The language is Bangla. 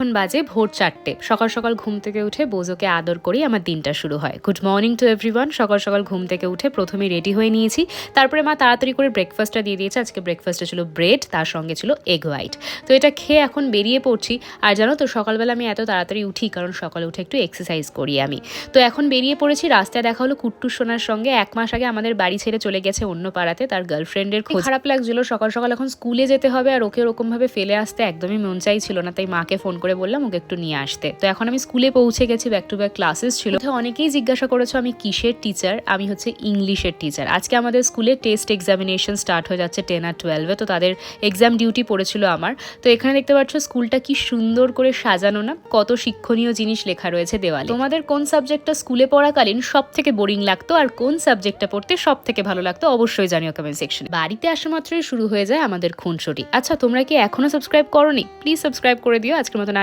এখন বাজে ভোর 4টে। সকাল সকাল ঘুম থেকে উঠে বোজোকে আদর করেই আমার দিনটা শুরু হয়। Good morning to everyone. সকাল সকাল ঘুম থেকে উঠে প্রথমেই রেডি হয়ে নিয়েছি। তারপরে মা তাড়াতাড়ি করে ব্রেকফাস্টটা দিয়ে দিয়েছে। আজকে ব্রেকফাস্টে ছিল ব্রেড, তার সঙ্গে ছিল এগ হোয়াইট। তো এটা খেয়ে এখন বেরিয়ে পড়ছি। আর জানো তো সকালবেলা আমি এত তাড়াতাড়ি উঠি কারণ সকালে উঠে একটু এক্সারসাইজ করি আমি। তো এখন বেরিয়ে পড়েছি। রাস্তায় দেখা হলো কুট্টুর সোনার সঙ্গে। 1 মাস আগে আমাদের বাড়ি ছেড়ে চলে গেছে অন্য পাড়াতে তার গার্লফ্রেন্ডের খোঁজ। খারাপ লাগছিল সকাল সকাল এখন স্কুলে যেতে হবে আর ওকে ওরকমভাবে ফেলে আসতে একদমই মন চাইছিল না। তাই মাকে ফোন করে বললাম ওকে একটু নিয়ে আসতে। তো এখন আমি স্কুলে পৌঁছে গেছি। ব্যাক টু ব্যাক ক্লাসেস ছিল। অনেকেই জিজ্ঞাসা করেছো আমি কিসের টিচার। আমি হচ্ছে ইংলিশের টিচার। আজকে আমাদের স্কুলে টেস্ট এক্সামিনেশন স্টার্ট হয়ে যাচ্ছে 10 আর 12-এ। তো তাদের এক্সাম ডিউটি পড়েছিল আমার। তো এখানে দেখতে পাচ্ছ স্কুলটা কি সুন্দর করে সাজানো না, কত শিক্ষণীয় জিনিস লেখা রয়েছে দেওয়ালে। তোমাদের কোন সাবজেক্টটা স্কুলে পড়াকালীন সব থেকে বোরিং লাগতো আর কোন সাবজেক্টটা পড়তে সব থেকে ভালো লাগতো অবশ্যই জানিও কমেন্ট সেকশনে। বাড়িতে আসা মাত্রই শুরু হয়ে যায় আমাদের খুনসুটি। আচ্ছা তোমরা কি এখনো সাবস্ক্রাইব করোনি? প্লিজ সাবস্ক্রাইব করে দিও। আজকের মতন